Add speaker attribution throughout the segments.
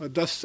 Speaker 1: 10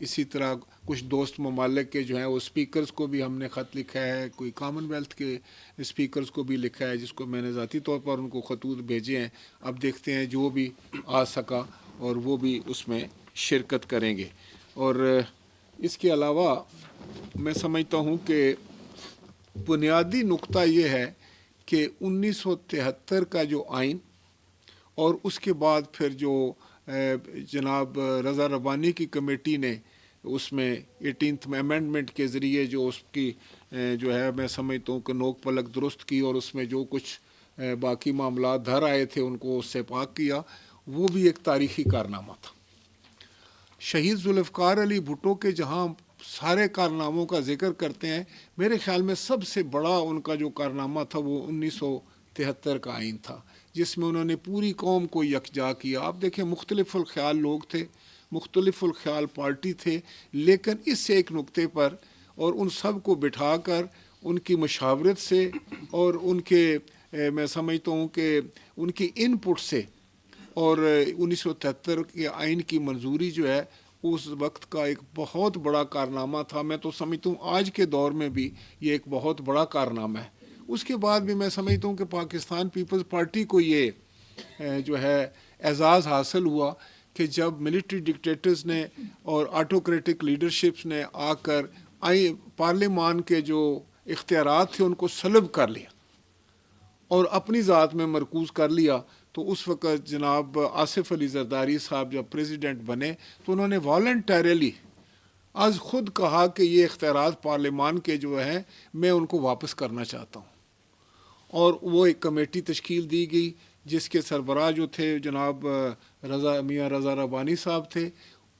Speaker 1: اسی طرح کچھ دوست ممالک کے جو ہیں وہ اسپیکرز کو بھی ہم نے خط لکھا ہے, کوئی کامن ویلتھ کے اسپیکرز کو بھی لکھا ہے جس کو میں نے ذاتی طور پر ان کو خطوط بھیجے ہیں. اب دیکھتے ہیں جو بھی آ سکا اور وہ بھی اس میں شرکت کریں گے. اور اس کے علاوہ میں سمجھتا ہوں کہ بنیادی نقطہ یہ ہے کہ 1973 کا جو آئین اور اس کے بعد پھر جو جناب رضا ربانی کی کمیٹی نے اس میں 18th امینڈمنٹ کے ذریعے جو اس کی جو ہے میں سمجھتا ہوں کہ نوک پلک درست کی اور اس میں جو کچھ باقی معاملات دھر آئے تھے ان کو اس سے پاک کیا, وہ بھی ایک تاریخی کارنامہ تھا. شہید ذوالفقار علی بھٹو کے جہاں سارے کارناموں کا ذکر کرتے ہیں, میرے خیال میں سب سے بڑا ان کا جو کارنامہ تھا وہ 1973 کا آئین تھا, جس میں انہوں نے پوری قوم کو یکجا کیا. آپ دیکھیں مختلف الخیال لوگ تھے, مختلف الخیال پارٹی تھے, لیکن اس ایک نقطے پر اور ان سب کو بٹھا کر ان کی مشاورت سے اور ان کے میں سمجھتا ہوں کہ ان کی ان پٹ سے اور 1973 کے آئین کی منظوری جو ہے اس وقت کا ایک بہت بڑا کارنامہ تھا. میں تو سمجھتا ہوں آج کے دور میں بھی یہ ایک بہت بڑا کارنامہ ہے. اس کے بعد بھی میں سمجھتا ہوں کہ پاکستان پیپلز پارٹی کو یہ جو ہے اعزاز حاصل ہوا کہ جب ملٹری ڈکٹیٹرز نے اور آٹوکریٹک لیڈرشپس نے آ کر پارلیمان کے جو اختیارات تھے ان کو سلب کر لیا اور اپنی ذات میں مرکوز کر لیا. تو اس وقت جناب آصف علی زرداری صاحب جب پریزیڈنٹ بنے تو انہوں نے والنٹریلی از خود کہا کہ یہ اختیارات پارلیمان کے جو ہیں میں ان کو واپس کرنا چاہتا ہوں. اور وہ ایک کمیٹی تشکیل دی گئی جس کے سربراہ جو تھے جناب میاں رضا ربانی صاحب تھے.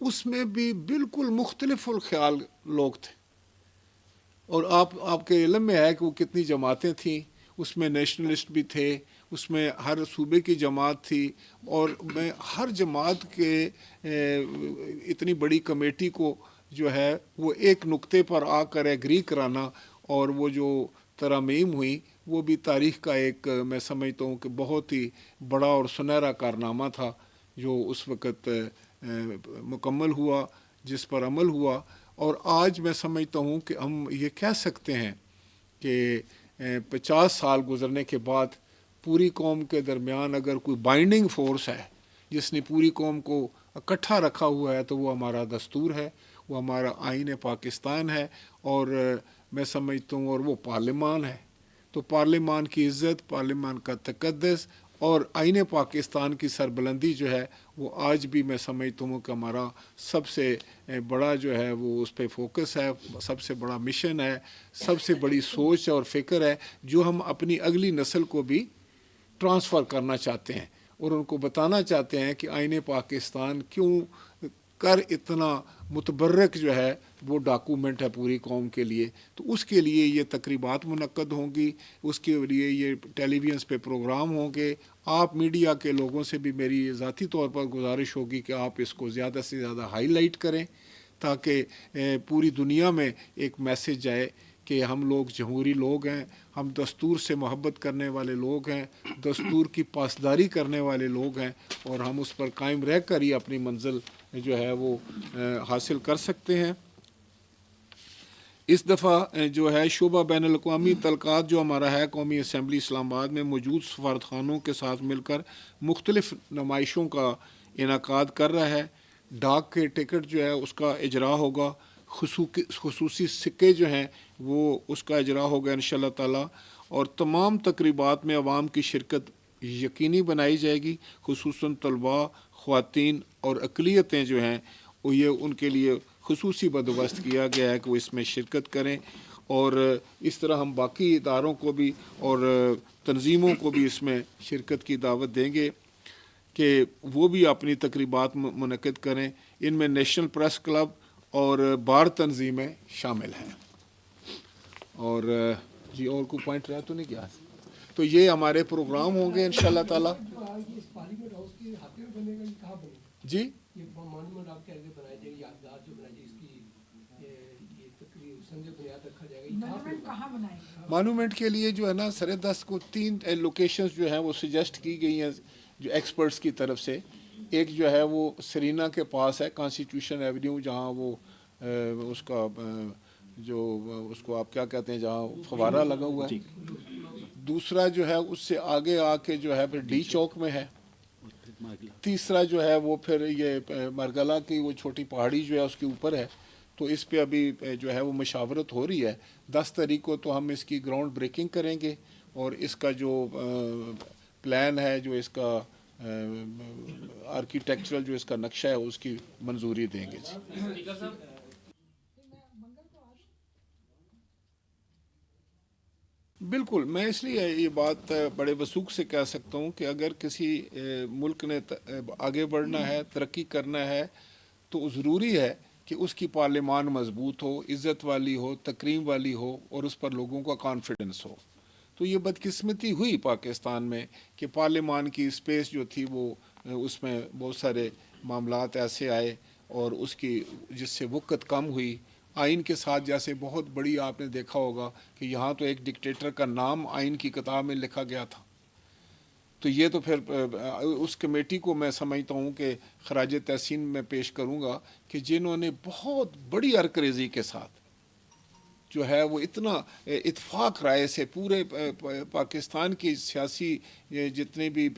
Speaker 1: اس میں بھی بالکل مختلف الخیال لوگ تھے اور آپ کے علم میں ہے کہ وہ کتنی جماعتیں تھیں. اس میں نیشنلسٹ بھی تھے, اس میں ہر صوبے کی جماعت تھی, اور میں ہر جماعت کے اتنی بڑی کمیٹی کو جو ہے وہ ایک نقطے پر آ کر ایگری کرانا اور وہ جو ترامیم ہوئی وہ بھی تاریخ کا ایک میں سمجھتا ہوں کہ بہت ہی بڑا اور سنہرا کارنامہ تھا جو اس وقت مکمل ہوا, جس پر عمل ہوا. اور آج میں سمجھتا ہوں کہ ہم یہ کہہ سکتے ہیں کہ 50 سال گزرنے کے بعد پوری قوم کے درمیان اگر کوئی بائنڈنگ فورس ہے جس نے پوری قوم کو اکٹھا رکھا ہوا ہے تو وہ ہمارا دستور ہے, وہ ہمارا آئین پاکستان ہے, اور میں سمجھتا ہوں اور وہ پارلیمان ہے. تو پارلیمان کی عزت, پارلیمان کا تقدس اور آئین پاکستان کی سربلندی جو ہے وہ آج بھی میں سمجھتا ہوں کہ ہمارا سب سے بڑا جو ہے وہ اس پہ فوکس ہے, سب سے بڑا مشن ہے, سب سے بڑی سوچ اور فکر ہے جو ہم اپنی اگلی نسل کو بھی ٹرانسفر کرنا چاہتے ہیں اور ان کو بتانا چاہتے ہیں کہ آئین پاکستان کیوں کر اتنا متبرک جو ہے وہ ڈاکومنٹ ہے پوری قوم کے لیے. تو اس کے لیے یہ تقریبات منعقد ہوں گی, اس کے لیے یہ ٹیلی ویژنس پہ پروگرام ہوں گے. آپ میڈیا کے لوگوں سے بھی میری ذاتی طور پر گزارش ہوگی کہ آپ اس کو زیادہ سے زیادہ ہائی لائٹ کریں تاکہ پوری دنیا میں ایک میسج جائے کہ ہم لوگ جمہوری لوگ ہیں, ہم دستور سے محبت کرنے والے لوگ ہیں, دستور کی پاسداری کرنے والے لوگ ہیں, اور ہم اس پر قائم رہ کر ہی اپنی منزل جو ہے وہ حاصل کر سکتے ہیں. اس دفعہ جو ہے شعبہ بین الاقوامی تعلقات جو ہمارا ہے قومی اسمبلی اسلام آباد میں موجود سفارت خانوں کے ساتھ مل کر مختلف نمائشوں کا انعقاد کر رہا ہے. ڈاک کے ٹکٹ جو ہے اس کا اجرا ہوگا, خصوصی سکے جو ہیں وہ اس کا اجرا ہوگا انشاءاللہ تعالی, اور تمام تقریبات میں عوام کی شرکت یقینی بنائی جائے گی, خصوصاً طلباء, خواتین اور اقلیتیں جو ہیں وہ یہ ان کے لیے خصوصی بندوبست کیا گیا ہے کہ وہ اس میں شرکت کریں. اور اس طرح ہم باقی اداروں کو بھی اور تنظیموں کو بھی اس میں شرکت کی دعوت دیں گے کہ وہ بھی اپنی تقریبات منعقد کریں. ان میں نیشنل پریس کلب اور بار تنظیمیں شامل ہیں. اور جی اور کوئی پوائنٹ رہا تو نہیں کیا؟ تو یہ ہمارے پروگرام ہوں گے انشاءاللہ تعالی. جی مانومنٹ کے لیے جو ہے نا سر دست کو 3 لوکیشنز جو ہیں وہ سجیسٹ کی گئی ہیں جو ایکسپرٹس کی طرف سے. ایک جو ہے وہ سرینا کے پاس ہے کانسٹیٹیوشن ایونیو، جہاں وہ اس کا جو اس کو آپ کیا کہتے ہیں جہاں فوارہ لگا ہوا ہے. دوسرا جو ہے اس سے آگے آ کے جو ہے پھر ڈی چوک میں ہے. تیسرا جو ہے وہ پھر یہ مرگلا کی وہ چھوٹی پہاڑی جو ہے اس کے اوپر ہے. تو اس پہ ابھی جو ہے وہ مشاورت ہو رہی ہے. 10 تاریخ کو تو ہم اس کی گراؤنڈ بریکنگ کریں گے اور اس کا جو پلان ہے، جو اس کا آرکیٹیکچرل جو اس کا نقشہ ہے، اس کی منظوری دیں گے. جی بالکل، میں اس لیے یہ بات بڑے وثوق سے کہہ سکتا ہوں کہ اگر کسی ملک نے آگے بڑھنا ہے، ترقی کرنا ہے، تو ضروری ہے کہ اس کی پارلیمان مضبوط ہو، عزت والی ہو، تکریم والی ہو اور اس پر لوگوں کا کانفیڈنس ہو. تو یہ بدقسمتی ہوئی پاکستان میں کہ پارلیمان کی اسپیس جو تھی وہ اس میں بہت سارے معاملات ایسے آئے اور اس کی جس سے وقت کم ہوئی. آئین کے ساتھ جیسے بہت بڑی آپ نے دیکھا ہوگا کہ یہاں تو ایک ڈکٹیٹر کا نام آئین کی کتاب میں لکھا گیا تھا. تو یہ تو پھر اس کمیٹی کو میں سمجھتا ہوں کہ خراج تحسین میں پیش کروں گا کہ جنہوں نے بہت بڑی عرقریزی کے ساتھ جو ہے وہ اتنا اتفاق رائے سے پورے پاکستان کی سیاسی جتنی بھی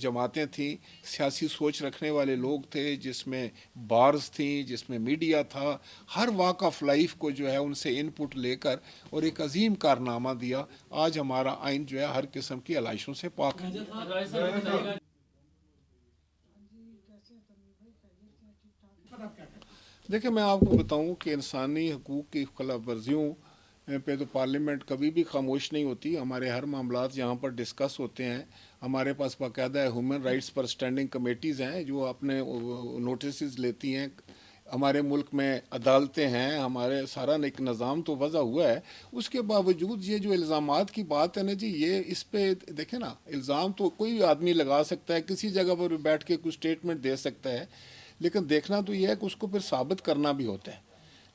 Speaker 1: جماعتیں تھیں، سیاسی سوچ رکھنے والے لوگ تھے، جس میں بارز تھیں، جس میں میڈیا تھا، ہر واک آف لائف کو جو ہے ان سے ان پٹ لے کر اور ایک عظیم کارنامہ دیا. آج ہمارا آئین جو ہے ہر قسم کی علائشوں سے پاک ہے. دیکھیں میں آپ کو بتاؤں کہ انسانی حقوق کی خلاف ورزیوں پہ تو پارلیمنٹ کبھی بھی خاموش نہیں ہوتی. ہمارے ہر معاملات یہاں پر ڈسکس ہوتے ہیں. ہمارے پاس باقاعدہ ہیومن رائٹس پر اسٹینڈنگ کمیٹیز ہیں جو اپنے نوٹسز لیتی ہیں. ہمارے ملک میں عدالتیں ہیں، ہمارے سارا ایک نظام تو وضع ہوا ہے. اس کے باوجود یہ جو الزامات کی بات ہے نا جی، یہ اس پہ دیکھیں نا، الزام تو کوئی بھی آدمی لگا سکتا ہے، کسی جگہ پر بیٹھ کے کوئی اسٹیٹمنٹ دے سکتا ہے، لیکن دیکھنا تو یہ ہے کہ اس کو پھر ثابت کرنا بھی ہوتا ہے.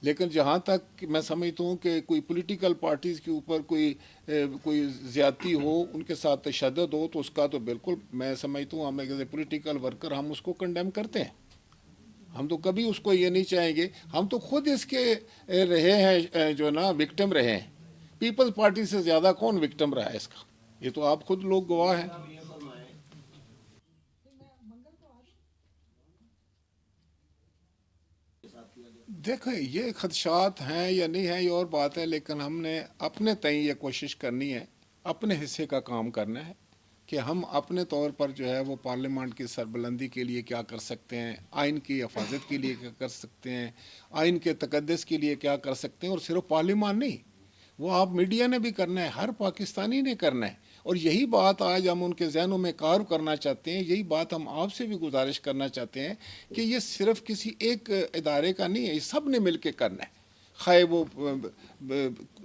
Speaker 1: لیکن جہاں تک میں سمجھتا ہوں کہ کوئی پولیٹیکل پارٹیز کے اوپر کوئی زیادتی ہو، ان کے ساتھ تشدد ہو، تو اس کا تو بالکل میں سمجھتا ہوں ہم ایز اے پولیٹیکل ورکر ہم اس کو کنڈیم کرتے ہیں. ہم تو کبھی اس کو یہ نہیں چاہیں گے. ہم تو خود اس کے رہے ہیں جو نا وکٹم رہے ہیں. پیپلز پارٹی سے زیادہ کون وکٹم رہا ہے اس کا؟ یہ تو آپ خود لوگ گواہ ہیں. دیکھیں یہ خدشات ہیں یا نہیں ہیں یہ اور بات ہے، لیکن ہم نے اپنے تئیں یہ کوشش کرنی ہے، اپنے حصے کا کام کرنا ہے کہ ہم اپنے طور پر جو ہے وہ پارلیمنٹ کی سربلندی کے لیے کیا کر سکتے ہیں، آئین کی حفاظت کے لیے کیا کر سکتے ہیں، آئین کے تقدس کے لیے کیا کر سکتے ہیں. اور صرف پارلیمان نہیں، وہ آپ میڈیا نے بھی کرنا ہے، ہر پاکستانی نے کرنا ہے. اور یہی بات آج ہم ان کے ذہنوں میں کار کرنا چاہتے ہیں. یہی بات ہم آپ سے بھی گزارش کرنا چاہتے ہیں کہ یہ صرف کسی ایک ادارے کا نہیں ہے، یہ سب نے مل کے کرنا ہے. خواہ وہ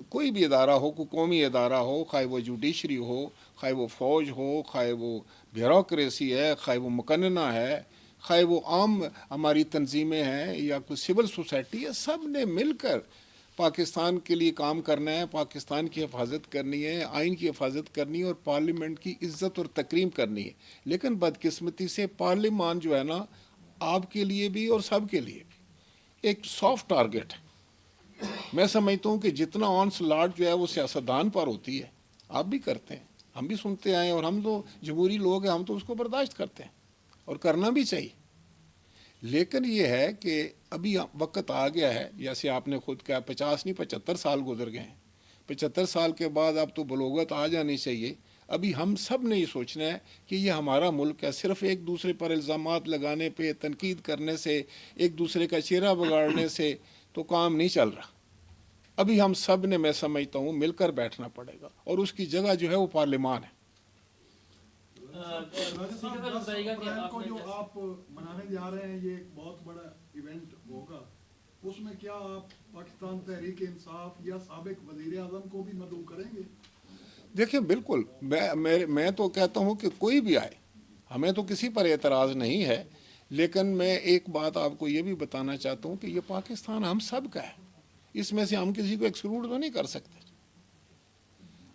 Speaker 1: کوئی بھی ادارہ ہو، کوئی قومی ادارہ ہو، خواہ وہ جوڈیشری ہو، خواہ وہ فوج ہو، خواہ وہ بیوروکریسی ہے، خواہ وہ مقننہ ہے، خواہ وہ عام ہماری تنظیمیں ہیں یا کوئی سول سوسائٹی ہے، سب نے مل کر پاکستان کے لیے کام کرنا ہے. پاکستان کی حفاظت کرنی ہے، آئین کی حفاظت کرنی ہے اور پارلیمنٹ کی عزت اور تکریم کرنی ہے. لیکن بدقسمتی سے پارلیمان جو ہے نا، آپ کے لیے بھی اور سب کے لیے بھی ایک سافٹ ٹارگٹ ہے. میں سمجھتا ہوں کہ جتنا آن سلاٹ جو ہے وہ سیاستدان پر ہوتی ہے، آپ بھی کرتے ہیں، ہم بھی سنتے آئے اور ہم تو جمہوری لوگ ہیں، ہم تو اس کو برداشت کرتے ہیں اور کرنا بھی چاہیے. لیکن یہ ہے کہ ابھی وقت آ گیا ہے، جیسے آپ نے خود کہا 50 نہیں 75 سال گزر گئے ہیں. 75 سال کے بعد اب تو بلوغت آ جانی چاہیے. ابھی ہم سب نے یہ سوچنا ہے کہ یہ ہمارا ملک ہے. صرف ایک دوسرے پر الزامات لگانے پہ، تنقید کرنے سے، ایک دوسرے کا چہرہ بگاڑنے سے تو کام نہیں چل رہا. ابھی ہم سب نے، میں سمجھتا ہوں، مل کر بیٹھنا پڑے گا اور اس کی جگہ جو ہے وہ پارلیمان ہے.
Speaker 2: کو جو آپ منانے جا رہے ہیں، یہ ایک بہت بڑا ایونٹ ہوگا، اس میں کیا آپ پاکستان تحریک انصاف یا سابق وزیر اعظم کو بھی مدعو کریں گے؟
Speaker 1: دیکھیں بالکل، میں تو کہتا ہوں کہ کوئی بھی آئے، ہمیں تو کسی پر اعتراض نہیں ہے. لیکن میں ایک بات آپ کو یہ بھی بتانا چاہتا ہوں کہ یہ پاکستان ہم سب کا ہے. اس میں سے ہم کسی کو ایکسکلوڈ تو نہیں کر سکتے.